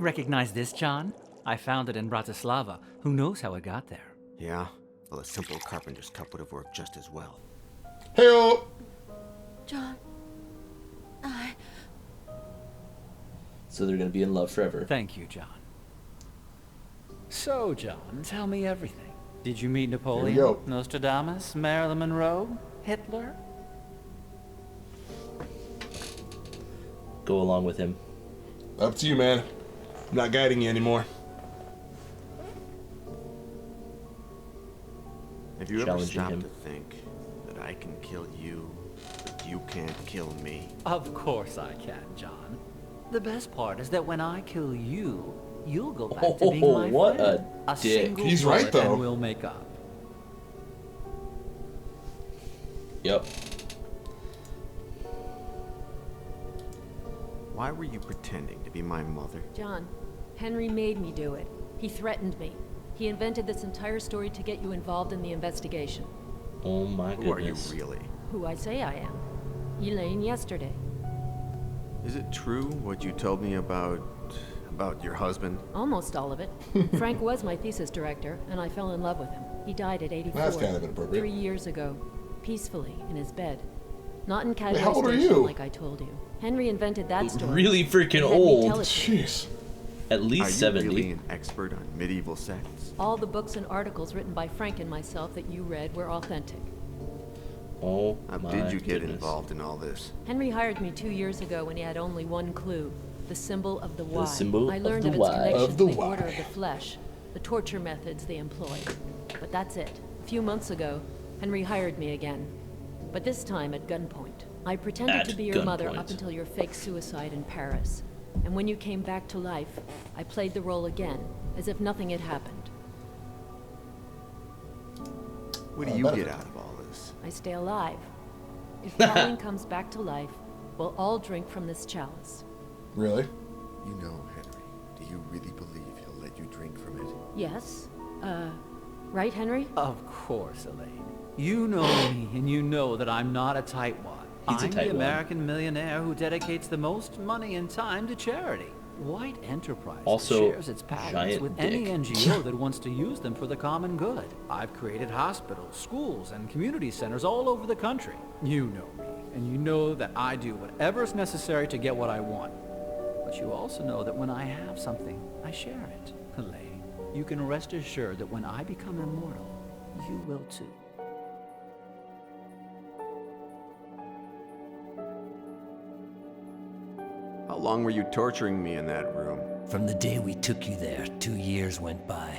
Recognize this, John? I found it in Bratislava. Who knows how it got there? Yeah, well, a simple carpenter's cup would have worked just as well. Hey-o! John, So they're gonna be in love forever. Thank you, John. So, John, tell me everything. Did you meet Napoleon, go. Nostradamus, Marilyn Monroe, Hitler? Go along with him. Up to you, man. I'm not guiding you anymore. Have you ever Challenging stopped him. to think that I can kill you, but you can't kill me? Of course I can, John. The best part is that when I kill you, you'll go back to being my what friend. a dick. Single He's right, bullet though. And we'll make up. Yep. Why were you pretending to be my mother? John, Henry made me do it. He threatened me. He invented this entire story to get you involved in the investigation. Oh my Who are you goodness. really? Who I say I am. Elaine yesterday. Is it true what you told me about your husband? Almost all of it. Frank was my thesis director, and I fell in love with him. He died at 84. That's kind of inappropriate. 3 years ago. Peacefully, in his bed. Not in Wait, casual how old are station you? like I told you. Henry invented that story. Really freaking He had me old. tell it to you. Jeez. At least Are you 70. really an expert on medieval sects? All the books and articles written by Frank and myself that you read were authentic. Oh How my did you get goodness. involved in all this? Henry hired me 2 years ago when he had only one clue. The symbol of the Y. symbol I of learned the of its Y. connection Of the to the Order Y. of the Flesh, the torture methods they employ. But that's it. A few months ago, Henry hired me again. But this time at gunpoint. I pretended At to be your mother gunpoint. up until your fake suicide in Paris. And when you came back to life, I played the role again, as if nothing had happened. What do you get out of all this? I stay alive. If Pauline comes back to life, we'll all drink from this chalice. Really? You know, Henry, do you really believe he'll let you drink from it? Yes? Right, Henry? Of course, Elaine. You know me, and you know that I'm not a tightwad. He's a I'm the tightwad. American millionaire who dedicates the most money and time to charity. White Enterprise Also, shares its patents giant with dick. any NGO that wants to use them for the common good. I've created hospitals, schools, and community centers all over the country. You know me, and you know that I do whatever is necessary to get what I want. But you also know that when I have something, I share it. Elaine, you can rest assured that when I become immortal, you will too. How long were you torturing me in that room? From the day we took you there, 2 years went by.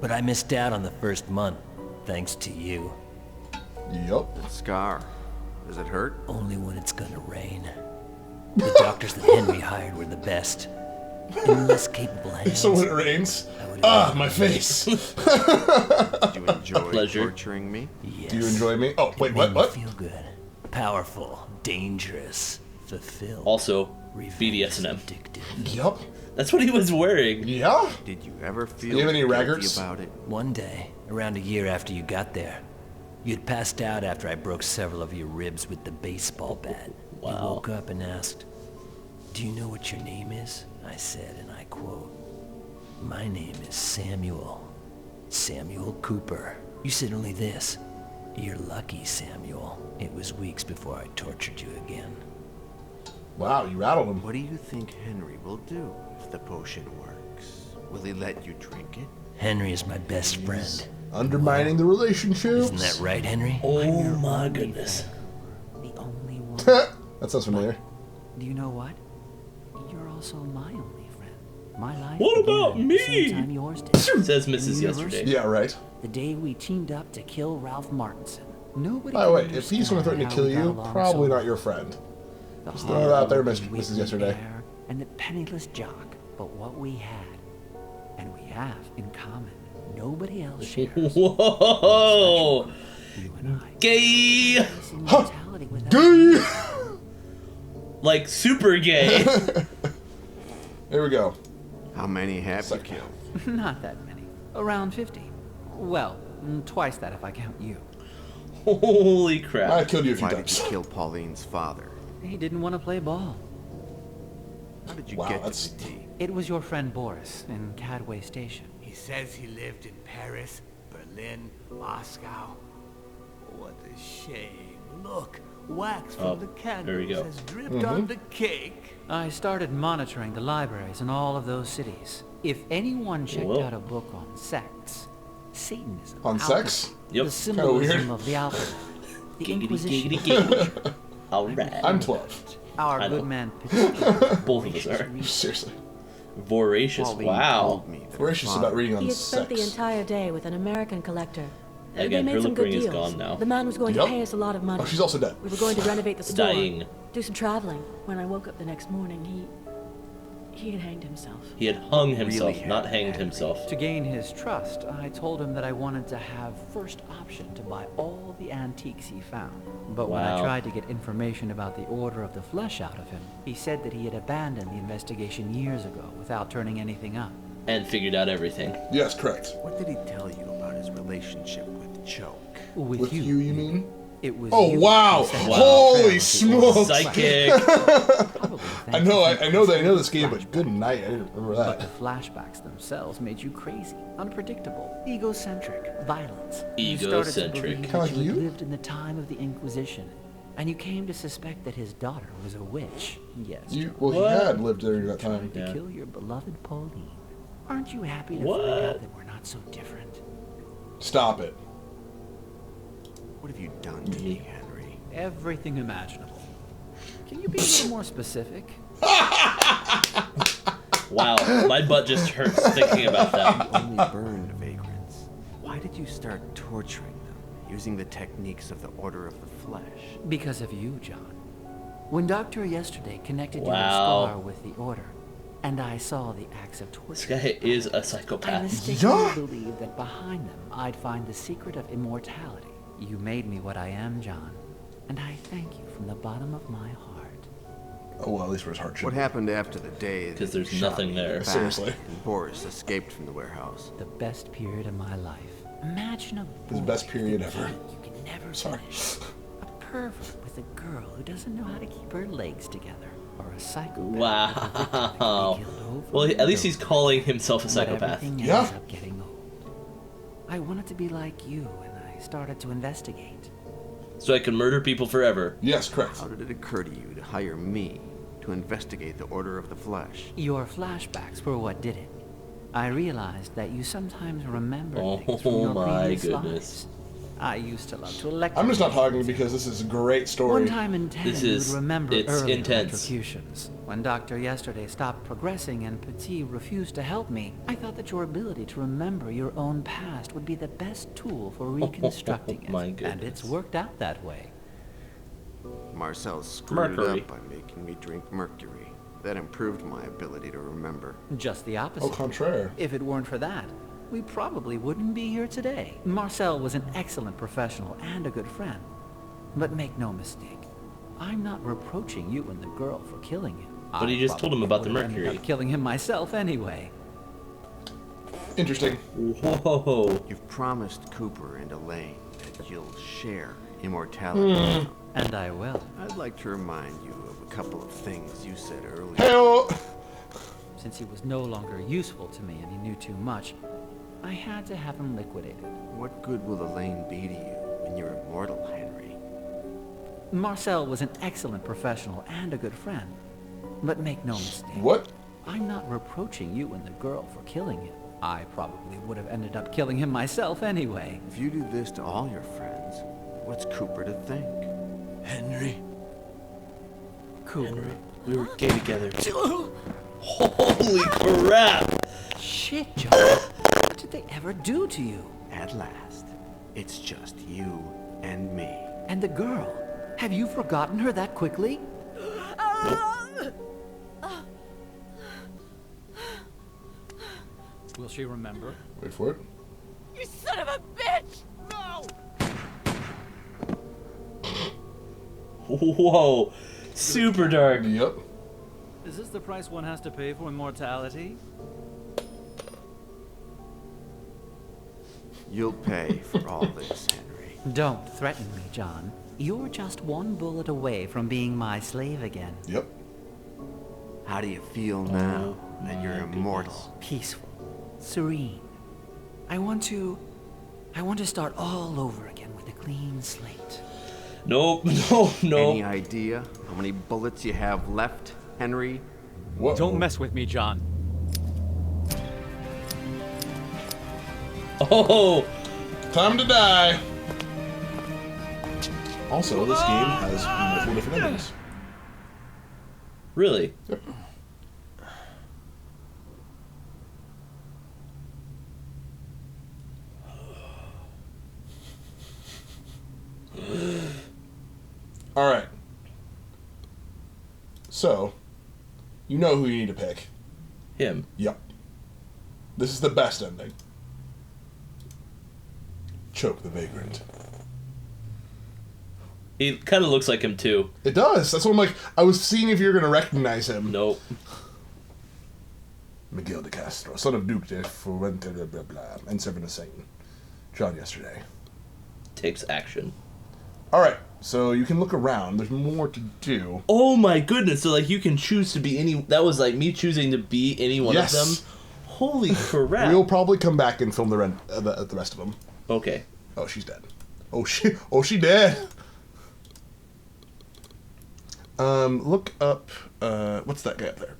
But I missed out on the first month, thanks to you. Yup. That scar. Does it hurt? Only when it's gonna rain. The doctors that Henry hired were the best. In less capable hands. So when it rains. I would've Ah, been my dead. face. Did you enjoy pleasure. torturing me? Yes. Do you enjoy me? Oh, wait, It what? made What? me feel good. Powerful. Dangerous. Fulfilled. Also, Revenge BDSM. addictive. Yup. That's what he was wearing. Yeah? Did you ever feel you have any guilty raggarts? about it? One day, around a year after you got there, you'd passed out after I broke several of your ribs with the baseball bat. You Wow. woke up and asked, "Do you know what your name is?" I said, and I quote, "My name is Samuel. Samuel Cooper." You said only this, "You're lucky, Samuel. It was weeks before I tortured you again." Wow, you rattled him. What do you think Henry will do if the potion works? Will he let you drink it? Henry is my best friend. Undermining the relationship. Isn't that right, Henry? Oh my goodness. The only one. That sounds familiar. Do you know what? You're also my only friend. My life What began about at the me? same time yours did. Says In Mrs. university. Yesterday. Yeah, right. The day we teamed up to kill Ralph Martinson. Nobody By the could way, if he's going to threaten to understand kill how we you, got along probably so not your friend. The Just throw it out there, hard-working Mrs. Whitney Yesterday. Bear And the penniless jock. But what we had, and we have in common, nobody else shares. Whoa! You and I. Gay! This immortality without Gay! Like super gay. Here we go. How many have you Second. killed? Not that many. Around 50. Well, twice that if I count you. Holy I crap. killed you a few Why did times. you kill Pauline's father? He didn't want to play ball. How did you Wow, get that's- to the tea? It was your friend Boris in Cadway Station. He says he lived in Paris, Berlin, Moscow. What a shame. Look, wax from the there we candles go. has dripped on the cake. I started monitoring the libraries in all of those cities. If anyone checked Whoa. out a book on sects, Satanism, On alchemy, sex? Yep. the symbolism weird. of the alphabet, the Giggity, Inquisition, giggity, giggity. All right. I'm 12. our I know. good man Petit, Both of us are. Seriously. Voracious. Pauline Wow. told me that Voracious her about father- reading on He had spent the sex. entire day with an American collector. Again, They her made some lip ring good is deals. gone now. The man was going Yup. to pay us a lot of money. Oh, she's also dead. We were going to renovate the store. Dying. Do some traveling. When I woke up the next morning, he had hanged himself. He had hung himself, Really not had hanged Henry. himself. To gain his trust, I told him that I wanted to have first option to buy all the antiques he found. But when I Wow. tried to get information about the Order of the Flesh out of him, he said that he had abandoned the investigation years ago without turning anything up. And figured out everything. Yes, correct. What did he tell you about his relationship with Choke? With you, you mean? It was Oh, you wow. who sent Wow. me on the trail Holy of the smokes. Order. Psychic. Probably I thanks know, to I know that I know this flashbacks. game, but good night. I didn't remember But that. the flashbacks themselves made you crazy, unpredictable, egocentric, violent. You started to Egocentric. believe Kinda that like you had you? lived in the time of the Inquisition, and you came to suspect that his daughter was a witch. Yes, You, John. well, What? he had lived during that time. To Yeah. kill your beloved Pauline. Aren't you happy to What? find out that we're not so different? Stop it. What have you done to me, Henry? Everything imaginable. Can you be a little more specific? Wow. My butt just hurts thinking about that. Only burned vagrants. Why did you start torturing them, using the techniques of the Order of the Flesh? Because of you, John. When Doctor yesterday connected your Wow. scar with the Order, and I saw the acts of This torture, guy is a I psychopath. mistakenly Yeah. believed that behind them I'd find the secret of immortality. You made me what I am, John, and I thank you from the bottom of my heart. Oh, well, at least where his heart should What be. happened after the day that 'Cause you there's shot nothing me in the there. back Seriously. And Boris escaped from the warehouse. The best period of my life. Imagine a His boy best period with a ever. kid you can never Sorry. finish. A pervert with a girl who doesn't know how to keep her legs together. Or a psychopath with a victim that can be Wow. killed over Well, and at least he's over. calling himself a But psychopath. everything Yeah. ends up getting old. I wanted to be like you, and I started to investigate. So I can murder people forever. Yes, correct. How did it occur to you to hire me to investigate the Order of the Flesh? Your flashbacks were what did it. I realized that you sometimes remember Oh things from your my previous goodness. lives. I used to love to electrocute. I'm just not talking because this is a great story. One time in 10, This you is- would remember it's early intense. electrocutions. When Doctor yesterday stopped progressing and Petit refused to help me, I thought that your ability to remember your own past would be the best tool for reconstructing it. My And goodness. it's worked out that way. Marcel screwed Mercury. it up by making me drink mercury. That improved my ability to remember. Just the Au opposite. contraire. If it weren't for that, we probably wouldn't be here today. Marcel was an excellent professional and a good friend. But make no mistake, I'm not reproaching you and the girl for killing him. But he just told him probably about the would have ended mercury. up killing him myself anyway. Interesting. Whoa. You've promised Cooper and Elaine that you'll share immortality. And I will. I'd like to remind you of a couple of things you said earlier. Hell. Since he was no longer useful to me and he knew too much, I had to have him liquidated. What good will Elaine be to you when you're immortal, Henry? Marcel was an excellent professional and a good friend. But make no mistake, What? I'm not reproaching you and the girl for killing him. I probably would have ended up killing him myself anyway. If you do this to all your friends, what's Cooper to think? Henry. Cooper. We were gay together. Holy crap! Shit, John. What did they ever do to you? At last, it's just you and me. And the girl? Have you forgotten her that quickly? Will she remember? Wait for it. You son of a bitch! Whoa. Super dark. Yep. Is this the price one has to pay for immortality? You'll pay for all this, Henry. Don't threaten me, John. You're just one bullet away from being my slave again. Yep. How do you feel now? that you're immortal. Peaceful. Serene. I want to start all over again with a clean slate. Nope, no. Any idea how many bullets you have left, Henry? Whoa. Don't mess with me, John. Oh, Time to die. Also, this game has multiple different endings. really? Yep. All right. So, you know who you need to pick. Him. Yep. This is the best ending. Choke the vagrant. He kind of looks like him too. It does. That's what I'm like. I was seeing if you're going to recognize him. Nope. Miguel de Castro, son of Duke de Fuente, blah, blah, blah, and servant of Satan. John yesterday. Takes action. All right, so you can look around. There's more to do. Oh my goodness! So like you can choose to be any. That was like me choosing to be any one Yes. of them. Holy crap! We'll probably come back and film the rest of them. Okay. Oh, she's dead. Oh, she dead. Look up. What's that guy up there?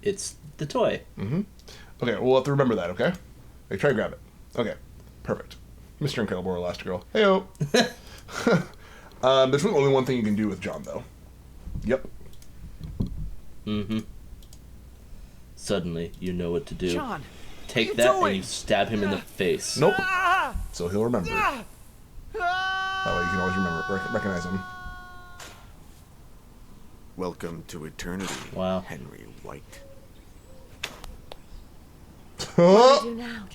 It's the toy. Mm-hmm. Okay, we'll have to remember that. Okay. Okay, try to grab it. Okay, perfect. Mr. Incredible or Elastigirl. Heyo. There's really only one thing you can do with John, though. Yep. Mm-hmm. Suddenly, you know what to do. John, Take what that you and doing? you stab him in the face. Nope. So he'll remember. That way you can always recognize him. Welcome to eternity, Wow. Henry White. What do I do now?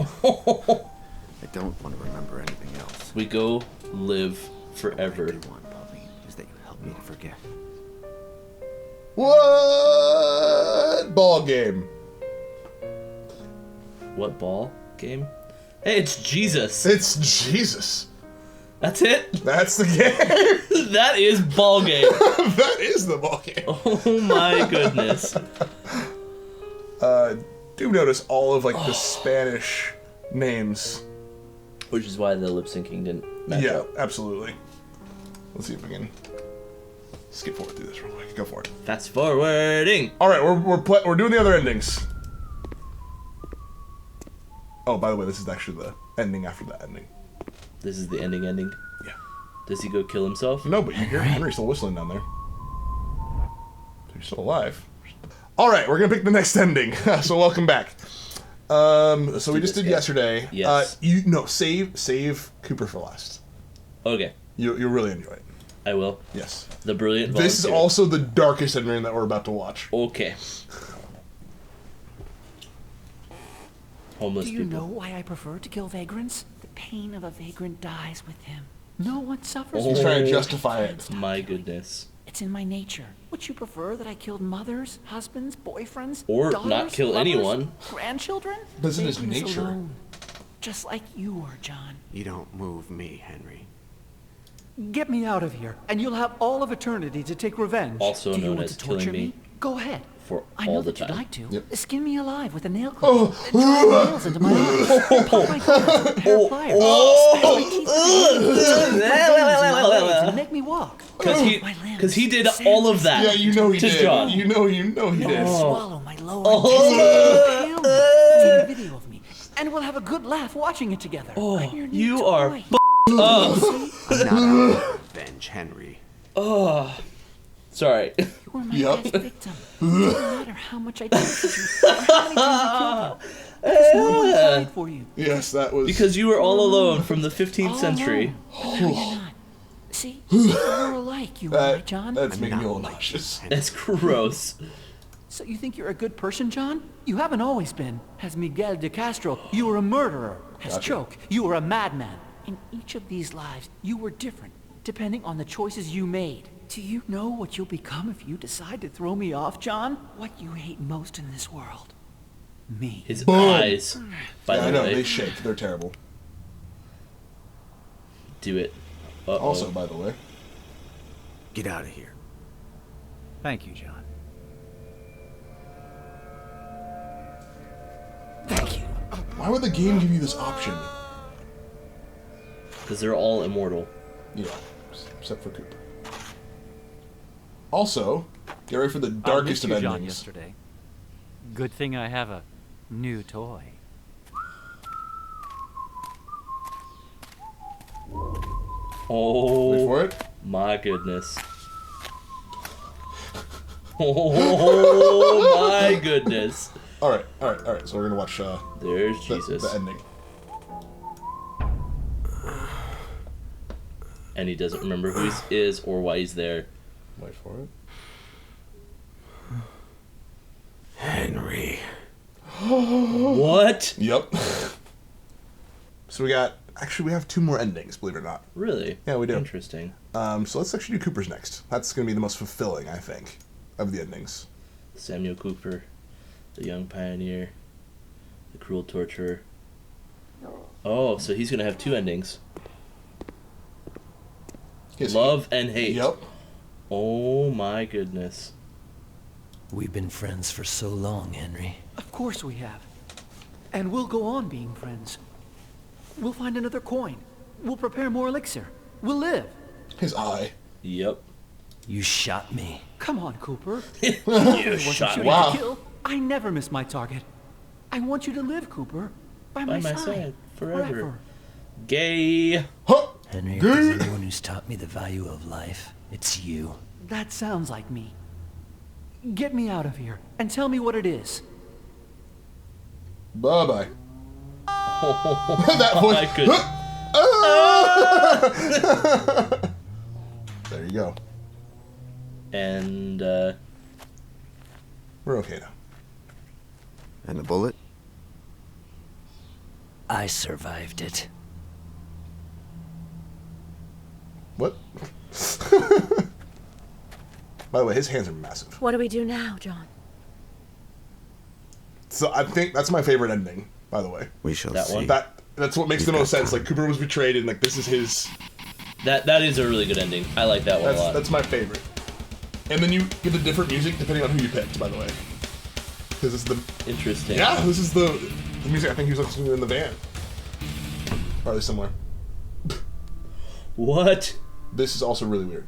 I don't want to remember anything else. We go live What I forever. do want, Pauline, is that you help me to forget. What ball game? What ball game? Hey, it's Jesus. It's Jesus. That's it. That's the game. That is ball game. That is the ball game. Oh my goodness. Do notice all of like the Spanish names. Which is why the lip syncing didn't match Yeah, up. absolutely. Let's see if we can skip forward through this real quick. Go for it. Fast forwarding. All right, we're doing the other endings. Oh, by the way, this is actually the ending after that ending. This is the ending. Yeah. Does he go kill himself? No, but you hear Henry still whistling down there. He's still alive. All right, we're gonna pick the next ending. So welcome back. So we just did yesterday. Yes. Save Cooper for last. Okay, You'll really enjoy it. I will. Yes. The brilliant This is volunteer. also the darkest ending that we're about to watch. Okay. Homeless do you people. know why I prefer to kill vagrants? The pain of a vagrant dies with him. No one suffers. He's Oh. trying to justify it. My goodness. It's in my nature. Would you prefer that I killed mothers, husbands, boyfriends, Or daughters, not kill lovers, anyone. grandchildren? But isn't his Vagrants nature? alone, just like you are, John. You don't move me, Henry. Get me out of here, and you'll have all of eternity to take revenge. Also Do you known want as to torture killing me Go ahead. for I all know the that you'd time. like to. Yep. Skin me alive with a nail clip. Drive nails into my eyes. Pop my gums with a pair of pliers. Smash my teeth with nails and make me walk. Because My limbs, because he did all of that. Yeah, you know he to did. John. You know he did. Swallow my lower intestine. Impale me. Take a video of me, and we'll have a good laugh watching it together. I'm your new You are toy. I'm not out for revenge, Henry. Sorry. You were my Yep. best victim. It doesn't matter how much I tortured you or how many times I killed you. Because no one died for you. Yes, that was Because you were all alone from the 15th All century. alone. But now you're not. See, we're alike, you and I, John. that's making me a not little like nauseous. That's gross. So you think you're a good person, John? You haven't always been. As Miguel de Castro, you were a murderer. As Choke, you were a madman. In each of these lives, you were different, depending on the choices you made. Do you know what you'll become if you decide to throw me off, John? What you hate most in this world? Me. His eyes. By Yeah, I the know way, they shake. They're terrible. do it. Uh-oh. Also, by the way, Get out of here. Thank you, John. Why would the game give you this option? Because they're all immortal. Yeah, except for Cooper. Also, get ready for the I darkest missed of you, John, endings. yesterday. Good thing I have a new toy. Oh, Wait for it. my goodness. Oh my goodness. All right. So we're gonna watch There's Jesus. the ending. And he doesn't remember who he is or why he's there. Wait for it. Henry. What? Yep. So we have 2 more endings, believe it or not. Really? Yeah, we do. Interesting. So let's actually do Cooper's next. That's gonna be the most fulfilling, I think, of the endings. Samuel Cooper, the young pioneer, the cruel torturer. Oh, so he's gonna have 2 endings. Yes, Love and hate. Yep. Oh my goodness. We've been friends for so long, Henry. Of course we have. And we'll go on being friends. We'll find another coin. We'll prepare more elixir. We'll live. His eye. Yep. You shot me. Come on, Cooper. You Wasn't shot shooting me. Wow. to kill. I never miss my target. I want you to live, Cooper. By my side. forever. Gay. Huh. Henry, if there's anyone who's taught me the value of life, it's you. That sounds like me. Get me out of here and tell me what it is. Bye bye. That Oh voice. my goodness. There you go. And We're okay now. And a bullet? I survived it. What? By the way, his hands are massive. What do we do now, John? So I think that's my favorite ending, by the way. We shall That see. one? That's what makes the most sense. Like, Cooper was betrayed, and like this is his. that is a really good ending. I like that one a lot. That's my favorite. And then you get the different music depending on who you picked, by the way. Because this is the Interesting. this is the music I think he was listening to in the van, probably somewhere. What? This is also really weird.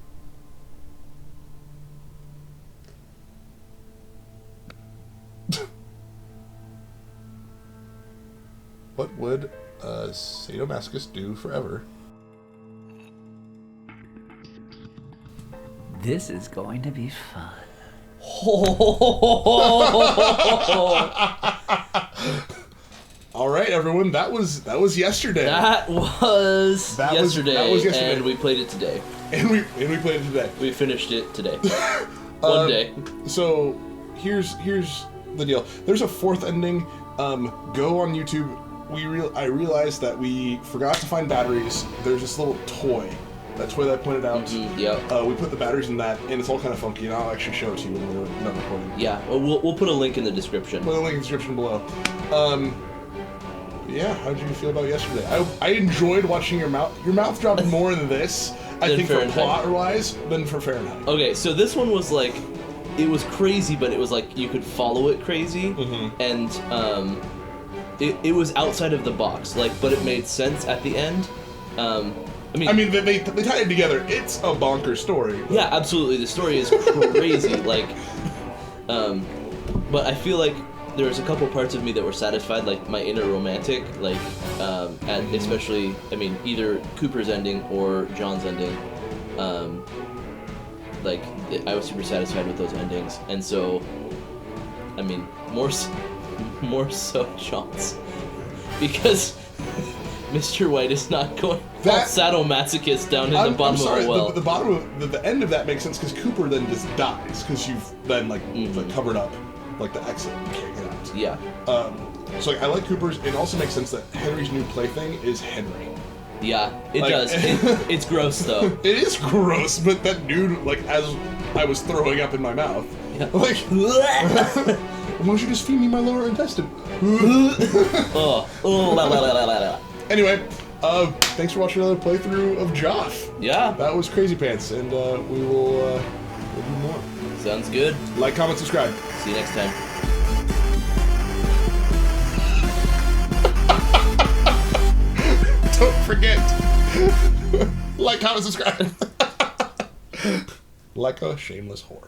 What would a sadomasochist do forever? This is going to be fun. All right, everyone. That was yesterday. That was yesterday, yesterday. and we played it today. and we played it today. We finished it today. One day. So here's the deal. There's a 4th ending. Go on YouTube. I realized that we forgot to find batteries. There's this little toy. That toy that I pointed out. Yep. We put the batteries in that, and it's all kind of funky. And I'll actually show it to you when we're not recording. Yeah. Well, we'll put a link in the description. Put a link in the description below. Yeah. How did you feel about yesterday? I enjoyed watching your mouth dropped more in this. I Than think Fahrenheit. for plot wise than for Fahrenheit. Okay, so this one was like, it was crazy, but it was like you could follow it crazy, and it was outside of the box, like, but it made sense at the end. I mean, they tie it together. It's a bonkers story. yeah, absolutely. The story is crazy, like, but I feel like there was a couple parts of me that were satisfied, like my inner romantic, like, and especially, I mean, either Cooper's ending or John's ending. Like, I was super satisfied with those endings, and so, I mean, more so John's, because Mr. White is not going all sadomasochist down in the bottom of a well. The end of that makes sense because Cooper then just dies because you've then like covered up like the exit. You can't get out. Yeah. So like, I like Cooper's. It also makes sense that Henry's new plaything is Henry. Yeah, it Like- does. It's gross though. It is gross, but that dude, like, as I was throwing up in my mouth, Yeah. like, why don't you just feed me my lower intestine? Anyway, thanks for watching another playthrough of JOFF. Yeah. That was Crazy Pants, and we'll do more. Sounds good. Like, comment, subscribe. See you next time. Like, comment, subscribe. Like a shameless whore.